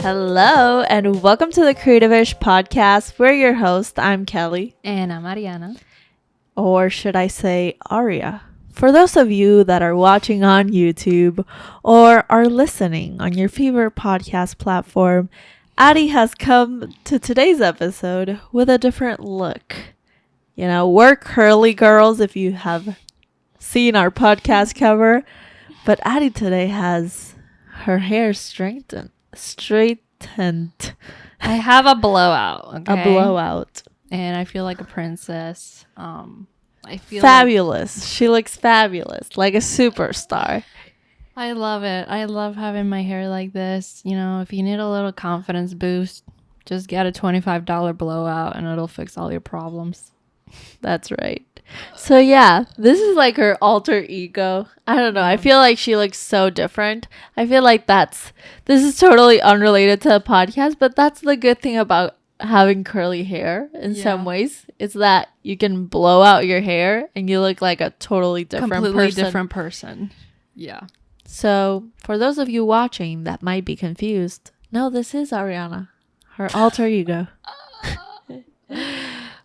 Hello, and welcome to the Creative-ish podcast. We're your host. I'm Kelly. And I'm Ariana. Or should I say Aria? For those of you that are watching on YouTube or are listening on your favorite podcast platform, Addie has come to today's episode with a different look. You know, we're curly girls if you have seen our podcast cover, but Addie today has her hair straightened. I have a blowout. Okay? A blowout. And I feel like a princess. I feel fabulous. She looks fabulous, like a superstar. I love it. I love having my hair like this. You know, if you need a little confidence boost, just get a $25 blowout and it'll fix all your problems. That's right. So yeah, this is like her alter ego. I don't know. I feel like she looks so different. I feel like this is totally unrelated to the podcast, but that's the good thing about having curly hair in some ways. It's that you can blow out your hair and you look like a totally different person. Yeah. So for those of you watching that might be confused, no, this is Ariana, her alter ego.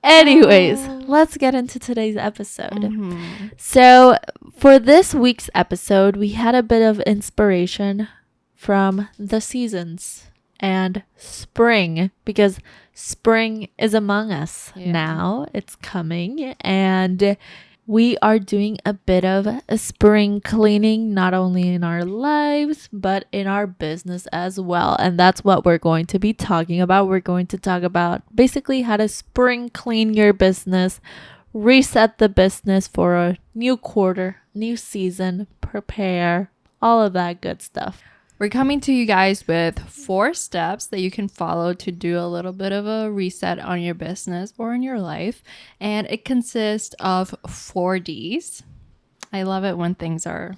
Anyways, let's get into today's episode. Mm-hmm. So for this week's episode, we had a bit of inspiration from the seasons and spring, because spring is among us now. It's coming, and we are doing a bit of a spring cleaning, not only in our lives, but in our business as well. And that's what we're going to be talking about. We're going to talk about basically how to spring clean your business, reset the business for a new quarter, new season, prepare, all of that good stuff. We're coming to you guys with 4 steps that you can follow to do a little bit of a reset on your business or in your life. And it consists of 4 Ds. I love it when things are,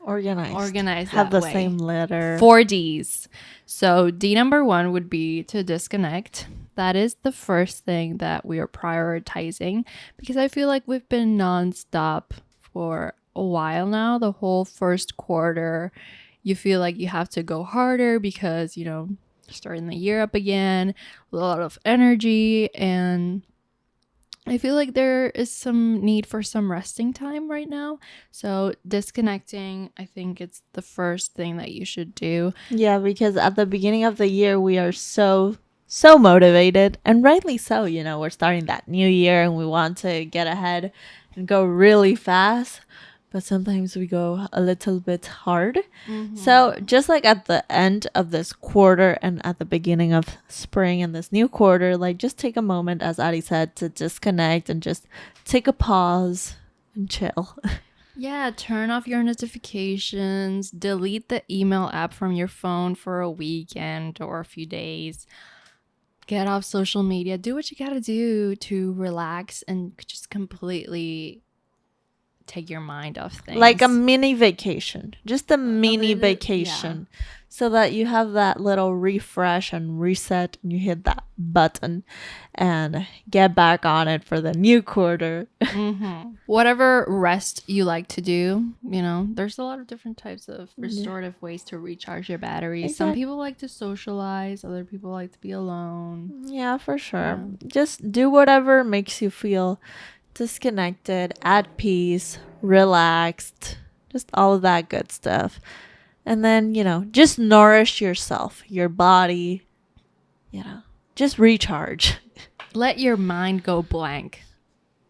organized Have the way. same letter. 4 Ds. So D number 1 would be to disconnect. That is the first thing that we are prioritizing, because I feel like we've been nonstop for a while now. The whole first quarter, you feel like you have to go harder because, starting the year up again, with a lot of energy. And I feel like there is some need for some resting time right now. So disconnecting, I think it's the first thing that you should do. Yeah, because at the beginning of the year, we are so motivated, and rightly so. We're starting that new year and we want to get ahead and go really fast. But sometimes we go a little bit hard. Mm-hmm. So just like at the end of this quarter and at the beginning of spring and this new quarter, like just take a moment, as Adi said, to disconnect and just take a pause and chill. Yeah, turn off your notifications, delete the email app from your phone for a weekend or a few days. Get off social media. Do what you gotta do to relax and just completely take your mind off things. Like a mini vacation. Just a mini vacation. Yeah. So that you have that little refresh and reset, and you hit that button and get back on it for the new quarter. Mm-hmm. Whatever rest you like to do, there's a lot of different types of restorative ways to recharge your batteries. Exactly. Some people like to socialize, other people like to be alone. Yeah, for sure. Yeah. Just do whatever makes you feel disconnected, at peace, relaxed, just all of that good stuff. And then, just nourish yourself, your body, just recharge. Let your mind go blank.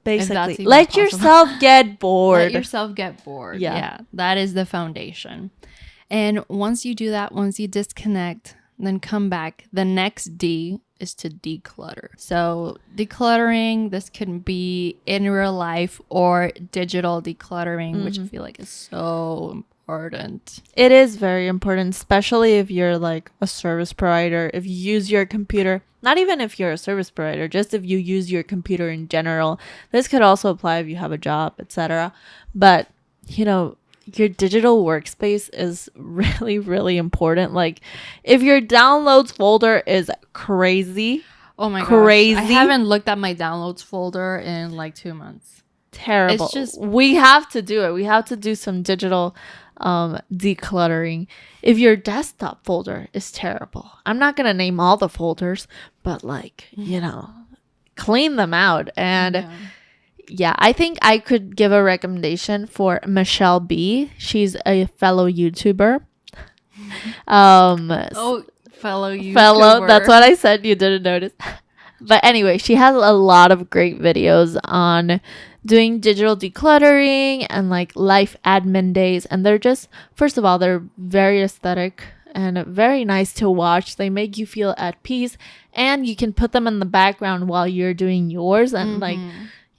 Basically, let yourself get bored. Let yourself get bored. Yeah, that is the foundation. And once you do that, once you disconnect, then come back, the next D is to declutter. So decluttering, this can be in real life or digital decluttering, which I feel like is so important. It is very important, especially if you're like a service provider, if you use your computer, not even if you're a service provider, just if you use your computer in general. This could also apply if you have a job, etc. But, your digital workspace is really, really important. Like, if your downloads folder is crazy, oh my gosh, I haven't looked at my downloads folder in like 2 months. Terrible. It's just, we have to do it. We have to do some digital decluttering. If your desktop folder is terrible, I'm not going to name all the folders, but like, clean them out. And yeah, I think I could give a recommendation for Michelle B. She's a fellow YouTuber. Fellow YouTuber. That's what I said. You didn't notice. But anyway, she has a lot of great videos on doing digital decluttering and like life admin days. And they're just, first of all, they're very aesthetic and very nice to watch. They make you feel at peace, and you can put them in the background while you're doing yours and like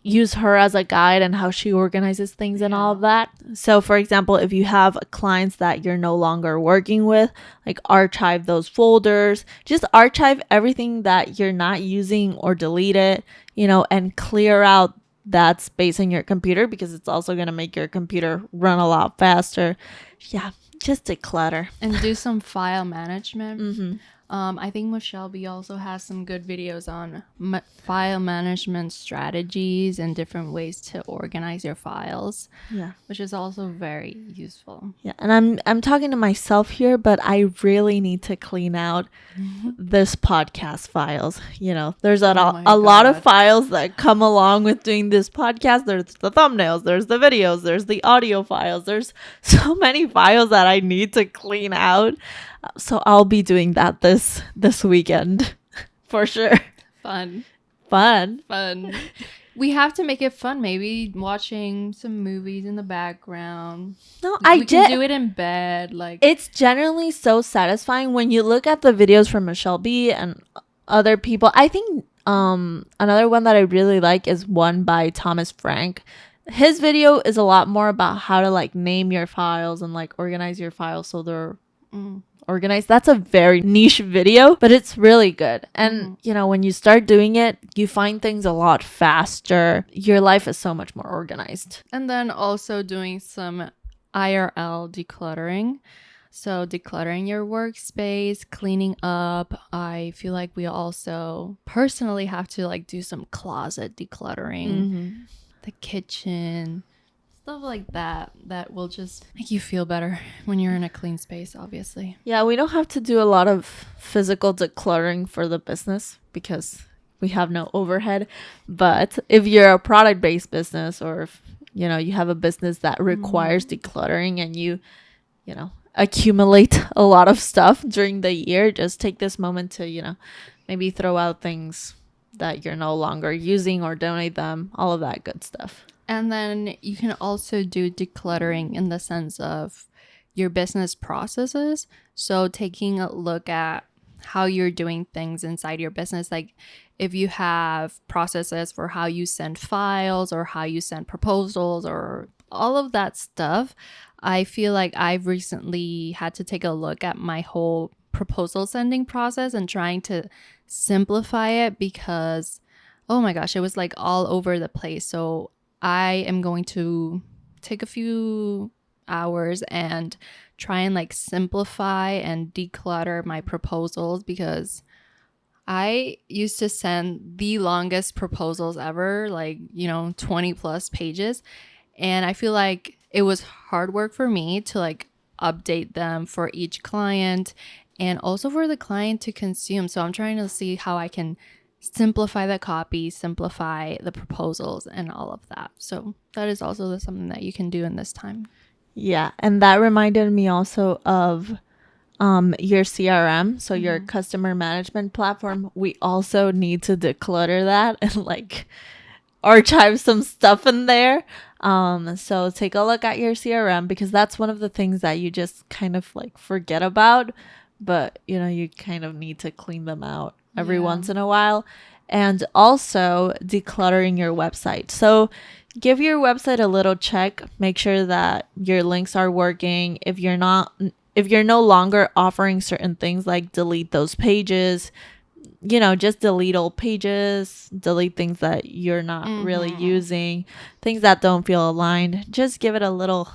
use her as a guide and how she organizes things and all of that. So for example, if you have clients that you're no longer working with, like archive those folders, just archive everything that you're not using or delete it, and clear out that space in your computer, because it's also going to make your computer run a lot faster. Yeah, just declutter. And do some file management. I think Michelle B also has some good videos on file management strategies and different ways to organize your files. Yeah, which is also very useful. Yeah, and I'm talking to myself here, but I really need to clean out this podcast files. There's a lot of files that come along with doing this podcast. There's the thumbnails, there's the videos, there's the audio files. There's so many files that I need to clean out. So I'll be doing that this weekend for sure. Fun. We have to make it fun. Maybe watching some movies in the background. No, we can do it in bed. Like, it's generally so satisfying when you look at the videos from Michelle B and other people. I think another one that I really like is one by Thomas Frank. His video is a lot more about how to like name your files and like organize your files so they're organized. That's a very niche video, but it's really good. And when you start doing it, you find things a lot faster. Your life is so much more organized. And then also doing some IRL decluttering. So decluttering your workspace, cleaning up. I feel like we also personally have to like do some closet decluttering, the kitchen, stuff like that will just make you feel better when you're in a clean space, obviously. Yeah, we don't have to do a lot of physical decluttering for the business because we have no overhead. But if you're a product-based business, or if you have a business that requires decluttering and you accumulate a lot of stuff during the year, just take this moment to maybe throw out things that you're no longer using or donate them, all of that good stuff. And then you can also do decluttering in the sense of your business processes. So taking a look at how you're doing things inside your business. Like if you have processes for how you send files or how you send proposals or all of that stuff, I feel like I've recently had to take a look at my whole proposal sending process and trying to simplify it because, oh my gosh, it was like all over the place. So I am going to take a few hours and try and like simplify and declutter my proposals, because I used to send the longest proposals ever, like 20 plus pages, and I feel like it was hard work for me to like update them for each client and also for the client to consume. So I'm trying to see how I can simplify the copy, simplify the proposals and all of that. So that is also something that you can do in this time. Yeah, and that reminded me also of your CRM, so your customer management platform. We also need to declutter that and like archive some stuff in there. So take a look at your CRM, because that's one of the things that you just kind of like forget about, but you kind of need to clean them out every once in a while. And also decluttering your website. So give your website a little check, make sure that your links are working. If you're no longer offering certain things, like delete those pages, just delete old pages, delete things that you're not really using, things that don't feel aligned. Just give it a little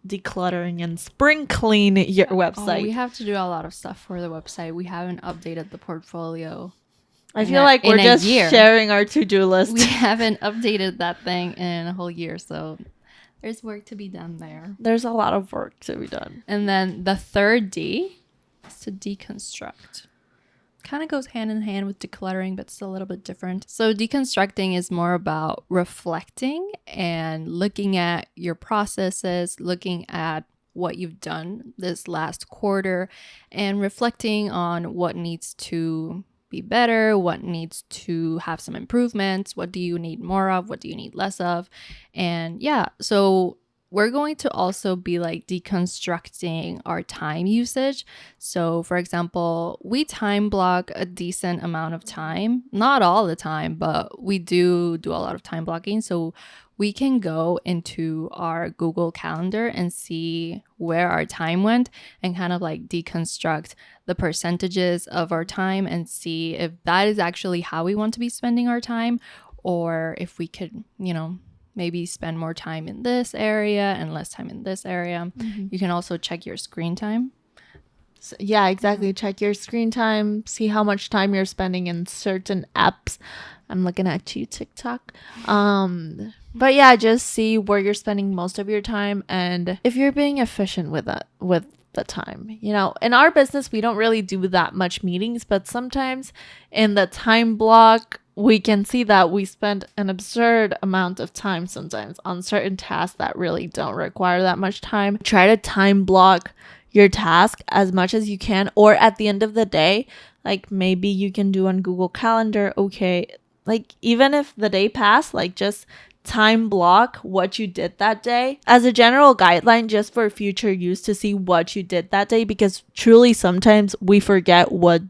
decluttering and spring clean your website. We have to do a lot of stuff for the website. We haven't updated the portfolio. I feel like we're just sharing our to-do list. We haven't updated that thing in a whole year, so There's work to be done there. There's a lot of work to be done. And then the third D is to deconstruct. Kind of goes hand in hand with decluttering, but it's a little bit different. So deconstructing is more about reflecting and looking at your processes, looking at what you've done this last quarter, and reflecting on what needs to be better, what needs to have some improvements, what do you need more of, what do you need less of. And yeah, so we're going to also be like deconstructing our time usage. So for example, we time block a decent amount of time, not all the time, but we do a lot of time blocking. So we can go into our Google Calendar and see where our time went and kind of like deconstruct the percentages of our time and see if that is actually how we want to be spending our time, or if we could, maybe spend more time in this area and less time in this area. Mm-hmm. You can also check your screen time. So, yeah, exactly. Check your screen time. See how much time you're spending in certain apps. I'm looking at you, TikTok. But yeah, just see where you're spending most of your time and if you're being efficient with the time. In our business, we don't really do that much meetings, but sometimes in the time block, we can see that we spend an absurd amount of time sometimes on certain tasks that really don't require that much time. Try to time block your task as much as you can, or at the end of the day, like maybe you can do on Google Calendar, okay, like even if the day passed, like just time block what you did that day as a general guideline just for future use to see what you did that day, because truly sometimes we forget what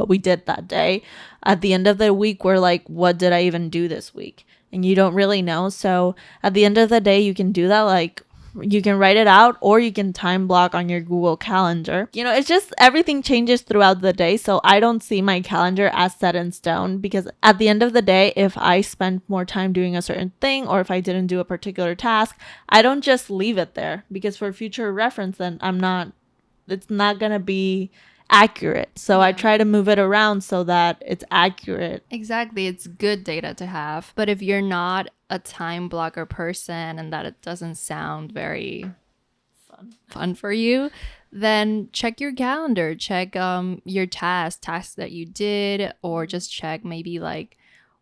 we did that day. At the end of the week, we're like, what did I even do this week? And you don't really know. So at the end of the day, you can do that. Like you can write it out or you can time block on your Google Calendar. It's just everything changes throughout the day. So I don't see my calendar as set in stone, because at the end of the day, if I spend more time doing a certain thing or if I didn't do a particular task, I don't just leave it there, because for future reference, then it's not going to be accurate. So yeah. I try to move it around so that it's accurate. Exactly. It's good data to have. But if you're not a time blocker person and that it doesn't sound very fun for you, then check your calendar, check your tasks that you did, or just check maybe like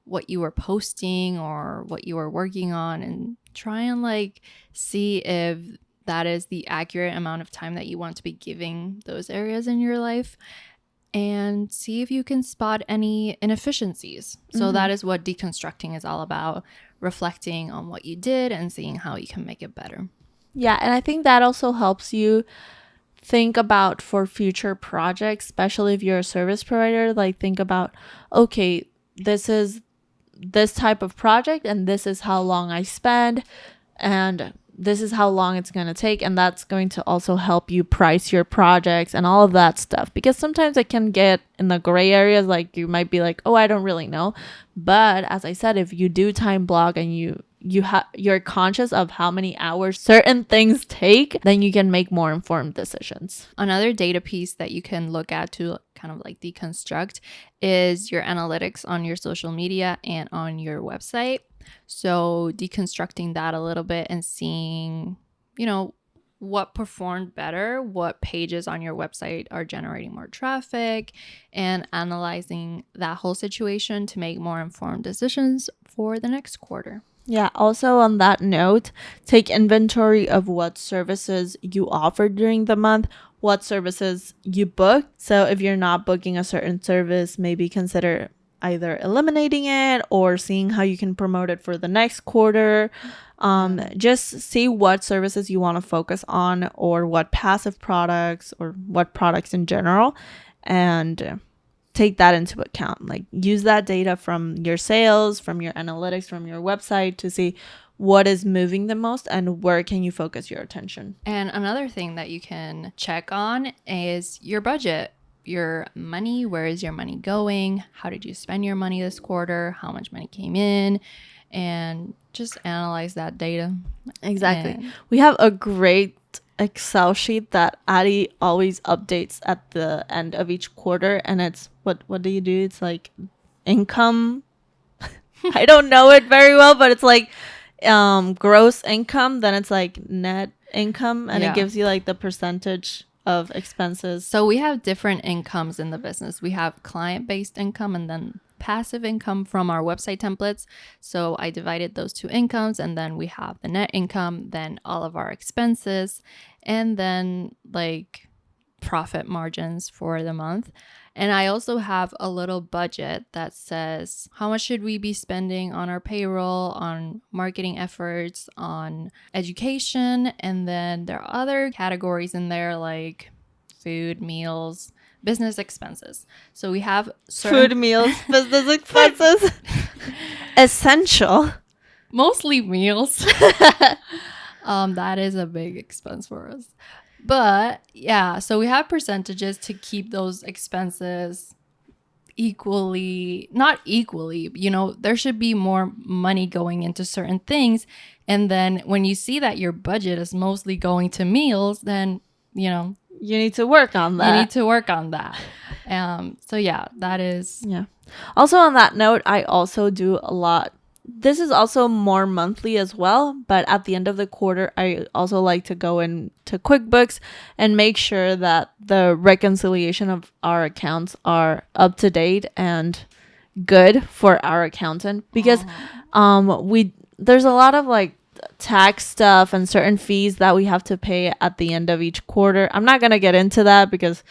what you were posting or what you were working on, and try and like see if that is the accurate amount of time that you want to be giving those areas in your life, and see if you can spot any inefficiencies. So that is what deconstructing is all about, reflecting on what you did and seeing how you can make it better. Yeah, and I think that also helps you think about for future projects, especially if you're a service provider, like think about, okay, this is this type of project and this is how long I spend and this is how long it's going to take. And that's going to also help you price your projects and all of that stuff, because sometimes it can get in the gray areas. Like you might be like, oh, I don't really know. But as I said, if you do time block and you're conscious of how many hours certain things take, then you can make more informed decisions. Another data piece that you can look at to kind of like deconstruct is your analytics on your social media and on your website. So deconstructing that a little bit and seeing, what performed better, what pages on your website are generating more traffic, and analyzing that whole situation to make more informed decisions for the next quarter. Yeah. Also on that note, take inventory of what services you offer during the month, what services you book. So if you're not booking a certain service, maybe consider either eliminating it or seeing how you can promote it for the next quarter. Just see what services you want to focus on, or what passive products or what products in general, and take that into account. Like use that data from your sales, from your analytics, from your website to see what is moving the most and where can you focus your attention. And another thing that you can check on is your budget. Your money, where is your money going? How did you spend your money this quarter? How much money came in? And just analyze that data. Exactly. We have a great Excel sheet that Addie always updates at the end of each quarter, and it's what do you do? It's like income. I don't know it very well, but it's like gross income, then it's like net income, and Yeah. it gives you like the percentage of expenses. So we have different incomes in the business. We have client-based income and then passive income from our website templates. So I divided those two incomes, and then we have the net income, then all of our expenses, and then like profit margins for the month. And I also have a little budget that says how much should we be spending on our payroll, on marketing efforts, on education. And then there are other categories in there like food, meals, business expenses. So we have Food, meals, business expenses. Essential. mostly meals. That is a big expense for us. But yeah, so we have percentages to keep those expenses equally, not equally, there should be more money going into certain things. And then when you see that your budget is mostly going to meals, then, you need to work on that. You need to work on that. So yeah, that is. Yeah. Also on that note, I also do a lot. This is also more monthly as well, but at the end of the quarter, I also like to go into QuickBooks and make sure that the reconciliation of our accounts are up to date and good for our accountant, because there's a lot of like tax stuff and certain fees that we have to pay at the end of each quarter. I'm not going to get into that because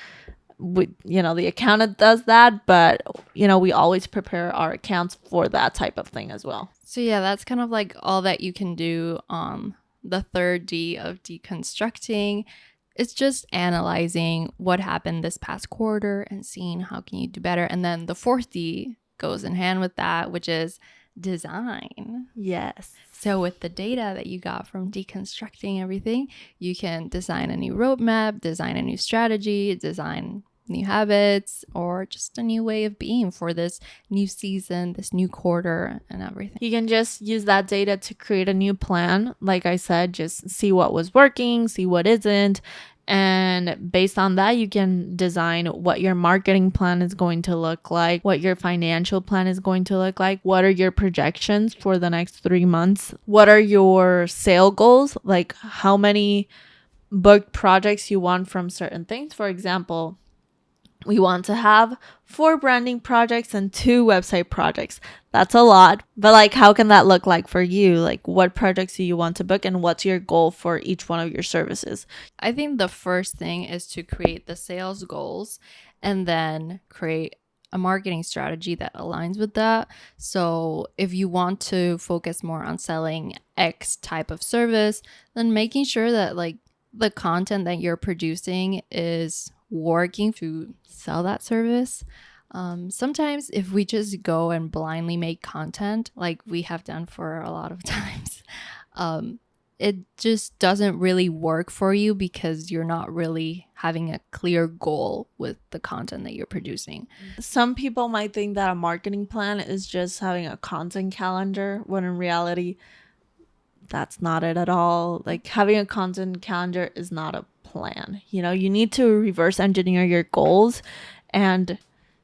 the accountant does that, but we always prepare our accounts for that type of thing as well. So yeah, that's kind of like all that you can do on the third D of deconstructing. It's just analyzing what happened this past quarter and seeing how can you do better. And then the fourth D goes in hand with that, which is design. Yes. So with the data that you got from deconstructing everything, you can design a new roadmap, design a new strategy, design new habits, or just a new way of being for this new season, this new quarter, and everything. You can just use that data to create a new plan. Like I said, just see what was working, see what isn't. And based on that, you can design what your marketing plan is going to look like, what your financial plan is going to look like, what are your projections for the next 3 months, what are your sale goals, like how many booked projects you want from certain things. For example, we want to have 4 branding projects and 2 website projects. That's a lot, but like, how can that look like for you? Like, what projects do you want to book and what's your goal for each one of your services? I think the first thing is to create the sales goals and then create a marketing strategy that aligns with that. So if you want to focus more on selling X type of service, then making sure that like the content that you're producing is working to sell that service. Sometimes if we just go and blindly make content like we have done for a lot of times, it just doesn't really work for you because you're not really having a clear goal with the content that you're producing. Some people might think that a marketing plan is just having a content calendar, when in reality, that's not it at all. Like, having a content calendar is not a plan. You need to reverse engineer your goals and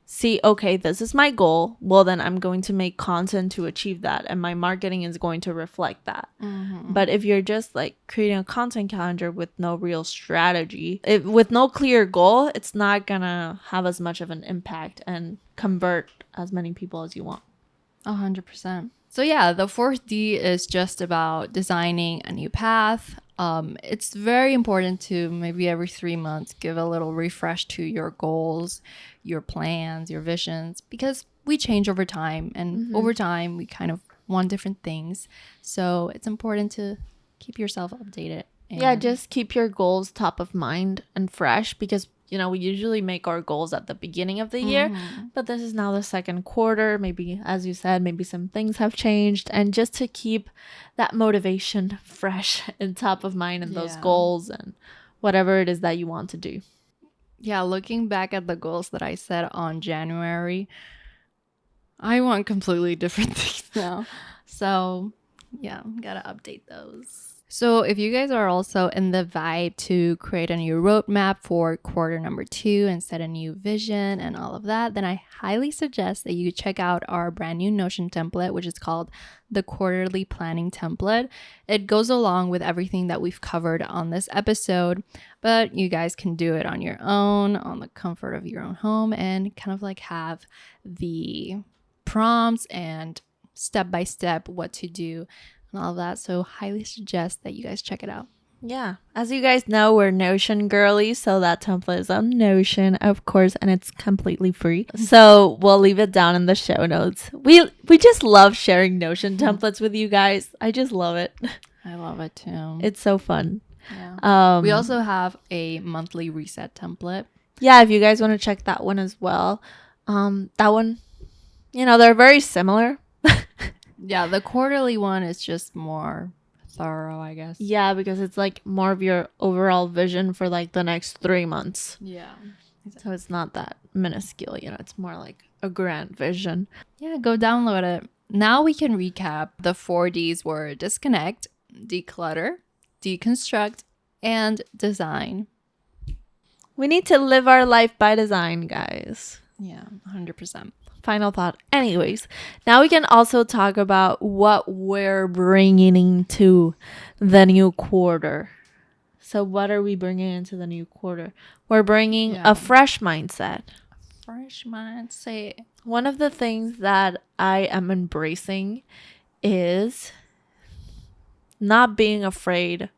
see, okay, this is my goal. Well, then I'm going to make content to achieve that, and my marketing is going to reflect that. But if you're just like creating a content calendar with no real strategy, with no clear goal, it's not gonna have as much of an impact and convert as many people as you want. 100%. So yeah, the fourth D is just about designing a new path. It's very important to maybe every 3 months give a little refresh to your goals, your plans, your visions, because we change over time, and over time we kind of want different things. So it's important to keep yourself updated. Yeah, just keep your goals top of mind and fresh, because we usually make our goals at the beginning of the year, but this is now the second quarter. Maybe, as you said, maybe some things have changed, and just to keep that motivation fresh and top of mind in those goals and whatever it is that you want to do. Yeah, looking back at the goals that I set on January, I want completely different things now. So yeah, gotta update those. So if you guys are also in the vibe to create a new roadmap for quarter number 2 and set a new vision and all of that, then I highly suggest that you check out our brand new Notion template, which is called the quarterly planning template. It goes along with everything that we've covered on this episode, but you guys can do it on your own, on the comfort of your own home, and kind of like have the prompts and step by step what to do and all of that. So highly suggest that you guys check it out. Yeah. As you guys know, we're Notion girlies, so that template is on Notion, of course, and it's completely free. So we'll leave it down in the show notes. We just love sharing Notion templates with you guys. I just love it. I love it too. It's so fun. Yeah. We also have a monthly reset template. Yeah, if you guys want to check that one as well. That one, they're very similar. Yeah, the quarterly one is just more thorough, I guess. Yeah, because it's like more of your overall vision for like the next 3 months. Yeah. So it's not that minuscule, it's more like a grand vision. Yeah, go download it. Now we can recap. The 4 Ds were disconnect, declutter, deconstruct, and design. We need to live our life by design, guys. Yeah, 100%. Final thought. Anyways, now we can also talk about what we're bringing into the new quarter. So what are we bringing into the new quarter? We're bringing a fresh mindset. Fresh mindset. One of the things that I am embracing is not being afraid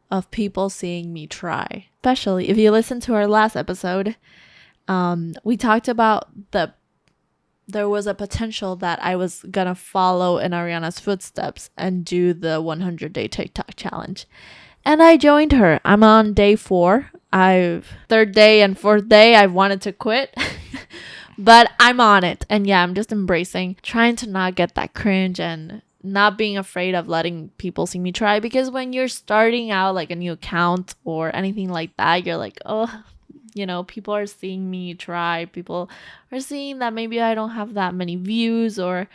of people seeing me try. Especially if you listen to our last episode, we talked about there was a potential that I was gonna follow in Ariana's footsteps and do the 100-day TikTok challenge. And I joined her. I'm on day 4. Third day and fourth day, I wanted to quit. But I'm on it. And yeah, I'm just embracing, trying to not get that cringe and not being afraid of letting people see me try. Because when you're starting out like a new account or anything like that, you're like, oh, people are seeing me try. People are seeing that maybe I don't have that many views or,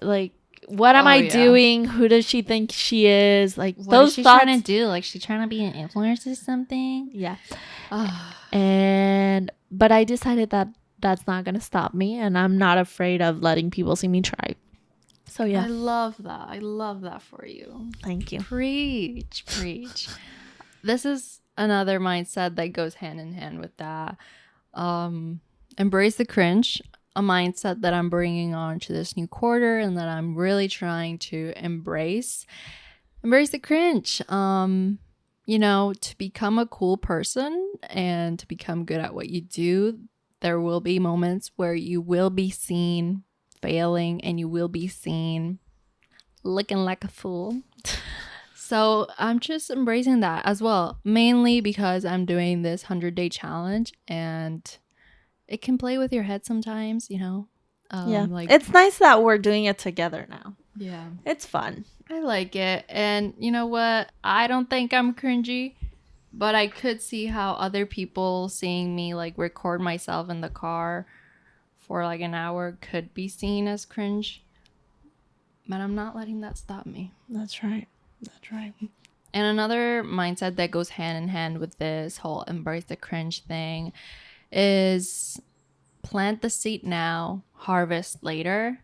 like, what am I doing? Who does she think she is? Like, what those is she thoughts. trying to do? Like, she trying to be an influencer or something? Yeah. But I decided that that's not going to stop me. And I'm not afraid of letting people see me try. So, yeah. I love that. I love that for you. Thank you. Preach. This is another mindset that goes hand in hand with that. Embrace the cringe, a mindset that I'm bringing on to this new quarter and that I'm really trying to embrace the cringe. To become a cool person and to become good at what you do, there will be moments where you will be seen failing and you will be seen looking like a fool. So I'm just embracing that as well, mainly because I'm doing this 100-day challenge and it can play with your head sometimes, yeah. It's nice that we're doing it together now. Yeah. It's fun. I like it. And you know what? I don't think I'm cringy, but I could see how other people seeing me like record myself in the car for like an hour could be seen as cringe. But I'm not letting that stop me. That's right. And another mindset that goes hand in hand with this whole embrace the cringe thing is plant the seed now, harvest later.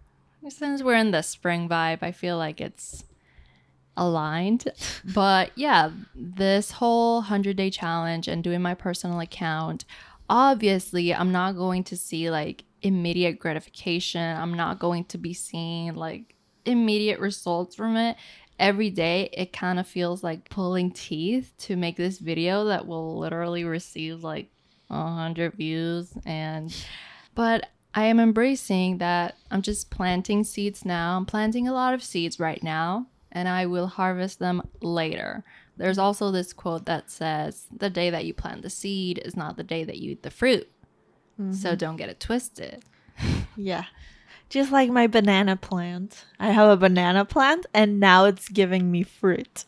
Since we're in the spring vibe, I feel like it's aligned. But yeah, this whole 100-day challenge and doing my personal account, obviously I'm not going to see like immediate gratification. I'm not going to be seeing like immediate results from it. Every day it kind of feels like pulling teeth to make this video that will literally receive like 100 views. But I am embracing that I'm just planting seeds now. I'm planting a lot of seeds right now and I will harvest them later. There's also this quote that says the day that you plant the seed is not the day that you eat the fruit. So don't get it twisted. Yeah. Just like my banana plant. I have a banana plant and now it's giving me fruit.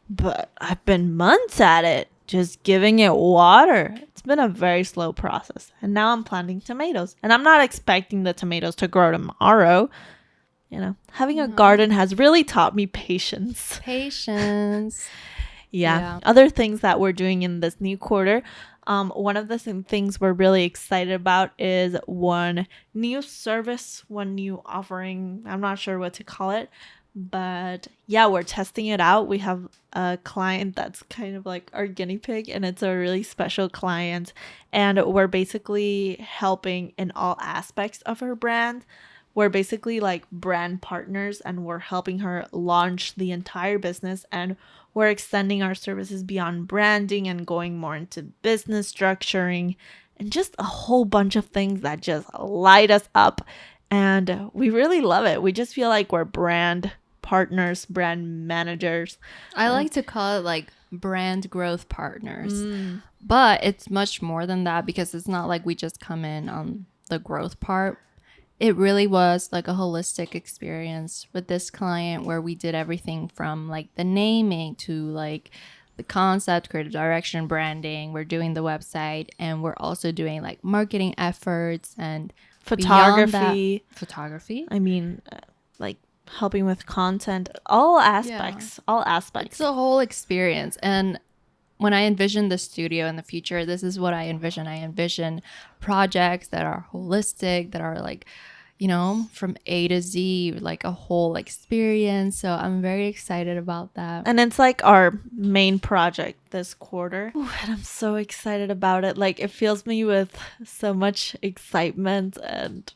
But I've been months at it, just giving it water. It's been a very slow process. And now I'm planting tomatoes. And I'm not expecting the tomatoes to grow tomorrow. having a garden has really taught me patience. Yeah. Other things that we're doing in this new quarter, one of the things we're really excited about is one new service, one new offering. I'm not sure what to call it, but yeah, we're testing it out. We have a client that's kind of like our guinea pig, and it's a really special client, and we're basically helping in all aspects of her brand. We're basically like brand partners, and we're helping her launch the entire business, and we're extending our services beyond branding and going more into business structuring and just a whole bunch of things that just light us up. And we really love it. We just feel like we're brand partners, brand managers. I like to call it like brand growth partners. But it's much more than that, because it's not like we just come in on the growth part. It really was like a holistic experience with this client, where we did everything from like the naming to like the concept, creative direction, branding. We're doing the website, and we're also doing like marketing efforts and photography. I mean, like helping with content, all aspects. It's a whole experience. And when I envision the studio in the future, this is what I envision. I envision projects that are holistic, that are like, from A to Z, like a whole experience. So I'm very excited about that. And it's like our main project this quarter. Ooh, and I'm so excited about it. Like, it fills me with so much excitement, and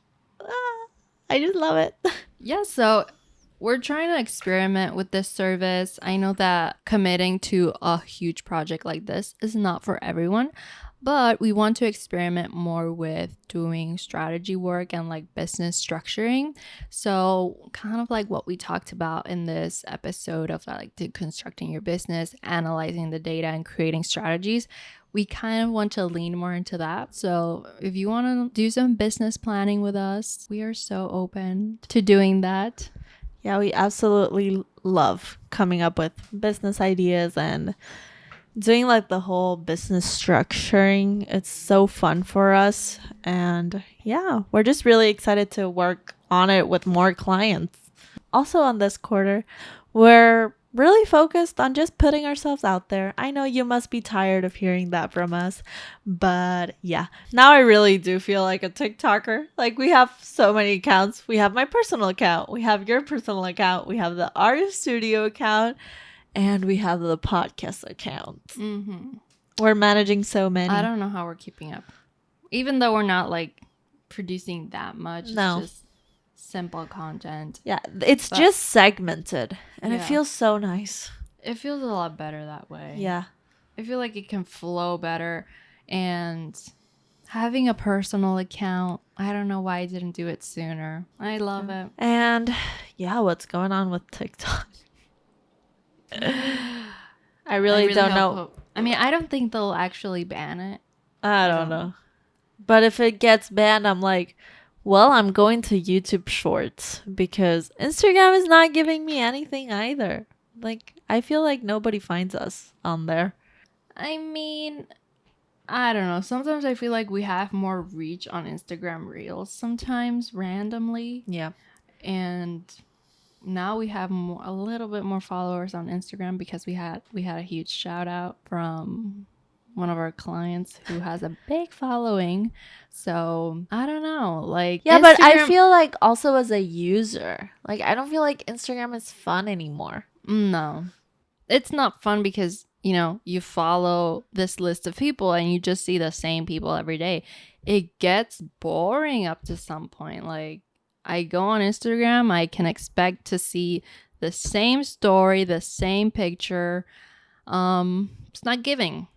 I just love it. Yeah, so we're trying to experiment with this service. I know that committing to a huge project like this is not for everyone, but we want to experiment more with doing strategy work and like business structuring. So kind of like what we talked about in this episode of like deconstructing your business, analyzing the data, and creating strategies. We kind of want to lean more into that. So if you want to do some business planning with us, we are so open to doing that. Yeah, we absolutely love coming up with business ideas and doing like the whole business structuring. It's so fun for us. And yeah, we're just really excited to work on it with more clients. Also on this quarter, we're really focused on just putting ourselves out there. I know you must be tired of hearing that from us, but yeah, now I really do feel like a TikToker. Like, we have so many accounts. We have my personal account, we have your personal account, we have the artist studio account, and we have the podcast account. We're managing so many. I don't know how we're keeping up, even though we're not like producing that much. No. It's just simple content. Yeah, it's just segmented, and it feels so nice. It feels a lot better that way. Yeah, I feel like it can flow better. And having a personal account, I don't know why I didn't do it sooner. I love it. And yeah, what's going on with TikTok? I really don't know. I mean, I don't think they'll actually ban it. I don't know. But if it gets banned, I'm like, well, I'm going to YouTube Shorts, because Instagram is not giving me anything either. Like, I feel like nobody finds us on there. I mean, I don't know. Sometimes I feel like we have more reach on Instagram Reels sometimes randomly. Yeah. And now we have a little bit more followers on Instagram, because we had a huge shout out from one of our clients who has a big following. So I don't know, like, yeah, Instagram, but I feel like also as a user, like, I don't feel like Instagram is fun anymore. No, it's not fun, because you follow this list of people and you just see the same people every day. It gets boring up to some point. Like, I go on Instagram, I can expect to see the same story, the same picture. It's not giving.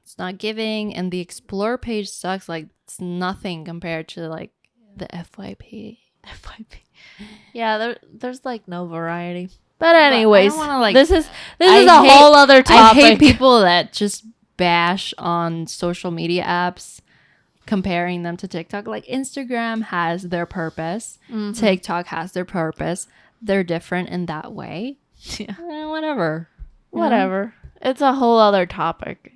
And the explore page sucks. Like, it's nothing compared to like the FYP. Yeah, there's like no variety. But anyways, wanna, this is a whole other topic. I hate people that just bash on social media apps, comparing them to TikTok. Like, Instagram has their purpose. TikTok has their purpose. They're different in that way. Yeah. Whatever. It's a whole other topic.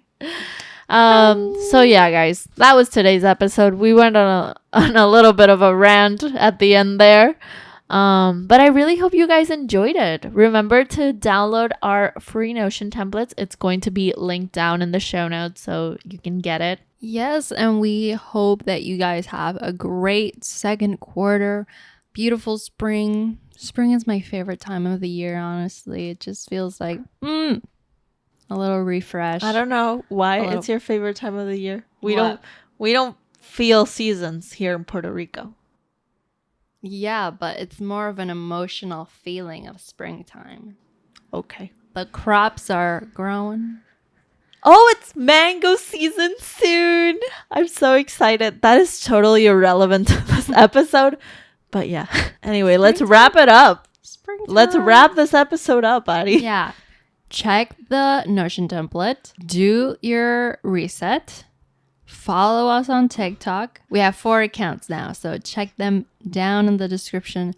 So yeah, guys, that was today's episode. We went on a little bit of a rant at the end there. But I really hope you guys enjoyed it. Remember to download our free Notion templates. It's going to be linked down in the show notes so you can get it. Yes, and we hope that you guys have a great second quarter. Beautiful spring. Spring is my favorite time of the year, honestly. It just feels like a little refresh. I don't know why it's your favorite time of the year. We don't feel seasons here in Puerto Rico. Yeah, but it's more of an emotional feeling of springtime. Okay. The crops are growing. Oh, it's mango season soon. I'm so excited. That is totally irrelevant to this episode. But yeah. Anyway, let's wrap it up. Springtime. Let's wrap this episode up, buddy. Yeah. Check the Notion template. Do your reset. Follow us on TikTok. We have 4 accounts now, so check them down in the description.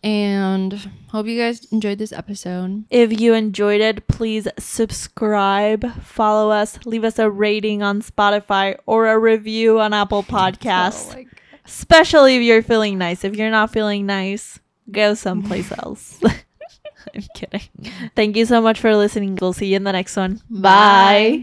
And hope you guys enjoyed this episode. If you enjoyed it, please subscribe, follow us, leave us a rating on Spotify or a review on Apple Podcasts. Oh, especially if you're feeling nice. If you're not feeling nice, go someplace else. I'm kidding. Thank you so much for listening. We'll see you in the next one. Bye.